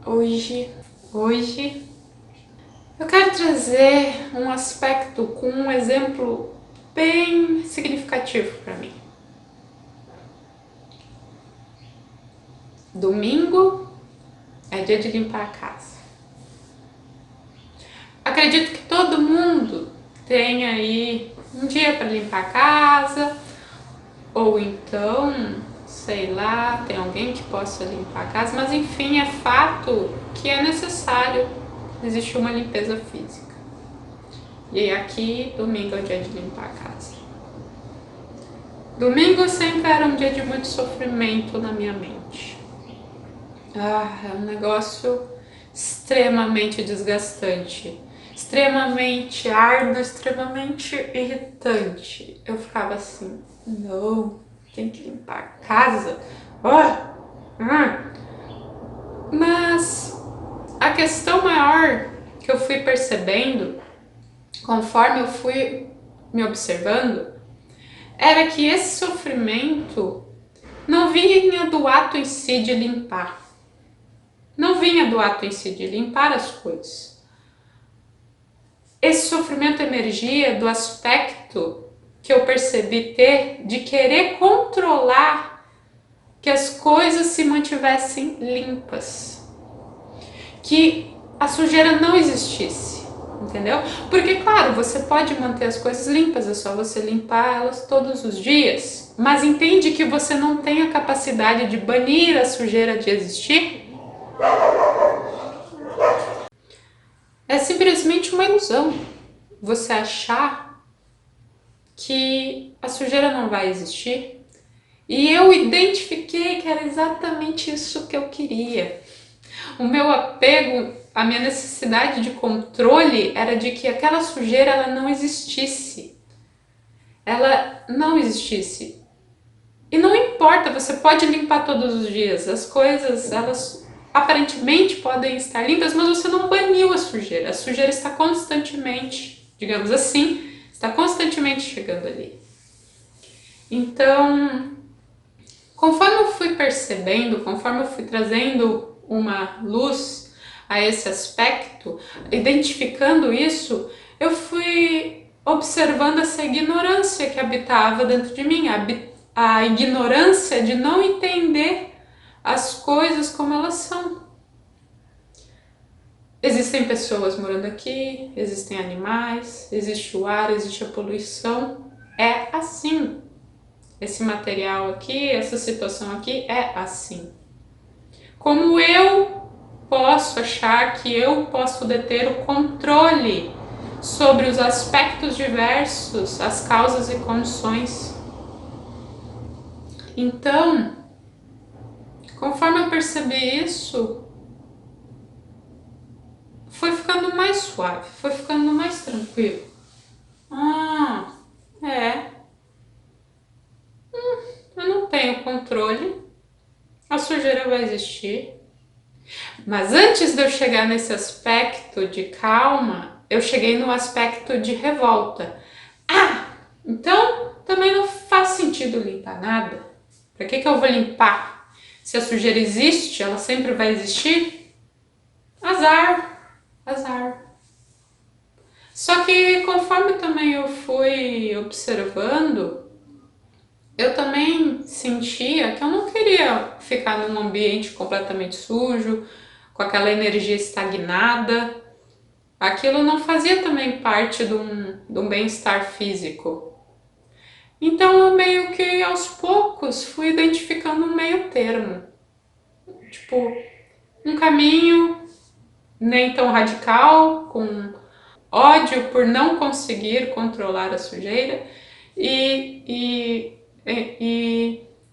Hoje eu quero trazer um aspecto com um exemplo bem significativo para mim. Domingo é dia de limpar a casa. Acredito que todo mundo tem aí um dia para limpar a casa, ou então, sei lá, tem alguém que possa limpar a casa, mas enfim, é fato que é necessário existir uma limpeza física. E aqui, domingo é o dia de limpar a casa. Domingo sempre era um dia de muito sofrimento na minha mente. É um negócio extremamente desgastante, extremamente árduo, extremamente irritante. Eu ficava assim, não, tem que limpar a casa. Mas a questão maior que eu fui percebendo, conforme eu fui me observando, era que esse sofrimento não vinha do ato em si de limpar. Não vinha do ato em si de limpar as coisas. Esse sofrimento emergia do aspecto que eu percebi ter de querer controlar que as coisas se mantivessem limpas. Que a sujeira não existisse, entendeu? Porque, claro, você pode manter as coisas limpas, é só você limpar elas todos os dias. Mas entende que você não tem a capacidade de banir a sujeira de existir? É simplesmente uma ilusão você achar que a sujeira não vai existir. E eu identifiquei que era exatamente isso que eu queria. O meu apego, a minha necessidade de controle era de que aquela sujeira ela não existisse. Ela não existisse. E não importa, você pode limpar todos os dias. As coisas, elas aparentemente podem estar limpas, mas você não baniu a sujeira. A sujeira está constantemente, digamos assim, está constantemente chegando ali. Então, conforme eu fui percebendo, conforme eu fui trazendo uma luz a esse aspecto, identificando isso, eu fui observando essa ignorância que habitava dentro de mim, a ignorância de não entender as coisas como elas são. Existem pessoas morando aqui, existem animais, existe o ar, existe a poluição. É assim. Esse material aqui, essa situação aqui é assim. Como eu posso achar que eu posso deter o controle sobre os aspectos diversos, as causas e condições? Então, conforme eu percebi isso, foi ficando mais suave, foi ficando mais tranquilo. Eu não tenho controle, a sujeira vai existir. Mas antes de eu chegar nesse aspecto de calma, eu cheguei no aspecto de revolta. Então também não faz sentido limpar nada. Para que eu vou limpar? Se a sujeira existe, ela sempre vai existir? Azar. Só que conforme também eu fui observando, eu também sentia que eu não queria ficar num ambiente completamente sujo, com aquela energia estagnada. Aquilo não fazia também parte de um bem-estar físico. Então eu meio que aos poucos fui identificando um meio termo. Tipo, um caminho nem tão radical, com ódio por não conseguir controlar a sujeira, e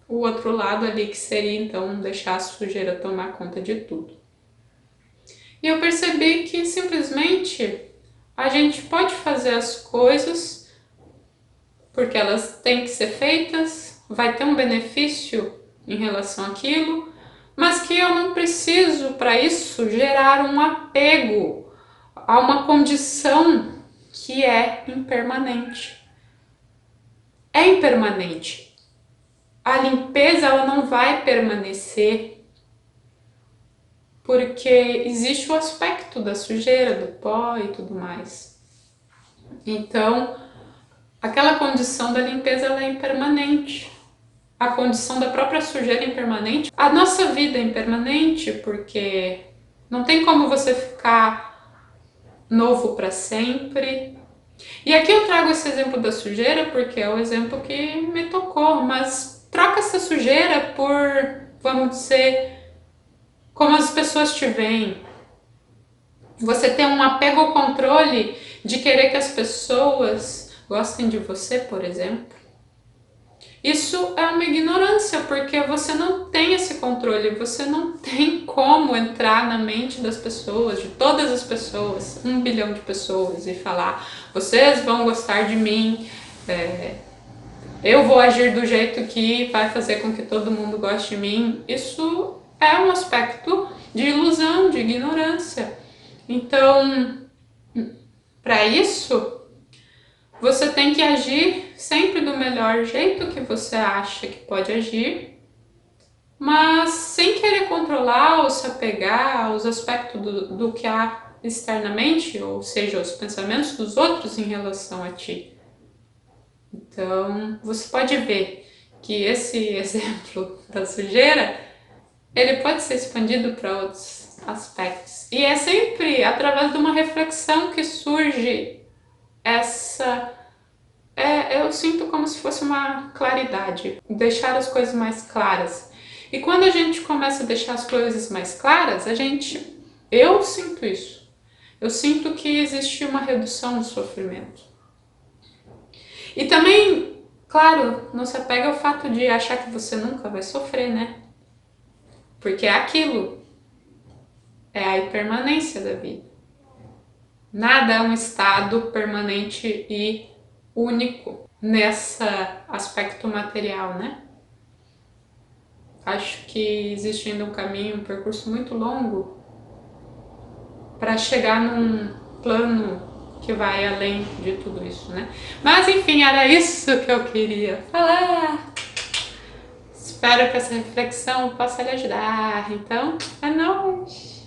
o outro lado ali que seria então deixar a sujeira tomar conta de tudo. E eu percebi que simplesmente a gente pode fazer as coisas porque elas têm que ser feitas, vai ter um benefício em relação àquilo, mas que eu não preciso para isso gerar um apego a uma condição que é impermanente. É impermanente. A limpeza ela não vai permanecer porque existe o aspecto da sujeira, do pó e tudo mais. Então, aquela condição da limpeza ela é impermanente. A condição da própria sujeira é impermanente. A nossa vida é impermanente, porque não tem como você ficar novo para sempre. E aqui eu trago esse exemplo da sujeira porque é o exemplo que me tocou, mas troca essa sujeira por, vamos dizer, como as pessoas te veem. Você tem um apego ao controle de querer que as pessoas gostem de você, por exemplo. Isso é uma ignorância, porque você não tem esse controle, você não tem como entrar na mente das pessoas, de todas as pessoas, 1 bilhão de pessoas, e falar: vocês vão gostar de mim, eu vou agir do jeito que vai fazer com que todo mundo goste de mim. Isso é um aspecto de ilusão, de ignorância. Então, para isso, você tem que agir sempre do melhor jeito que você acha que pode agir, mas sem querer controlar ou se apegar aos aspectos do que há externamente, ou seja, os pensamentos dos outros em relação a ti. Então, você pode ver que esse exemplo da sujeira, ele pode ser expandido para outros aspectos. E é sempre através de uma reflexão que surge essa... eu sinto como se fosse uma claridade, deixar as coisas mais claras. E quando a gente começa a deixar as coisas mais claras, eu sinto isso. Eu sinto que existe uma redução no sofrimento. E também, claro, não se apega ao fato de achar que você nunca vai sofrer, né? Porque é aquilo. É a impermanência da vida. Nada é um estado permanente e único nesse aspecto material, né? Acho que existe ainda um caminho, um percurso muito longo para chegar num plano que vai além de tudo isso, né? Mas enfim, era isso que eu queria falar. Espero que essa reflexão possa lhe ajudar. Então, é nóis!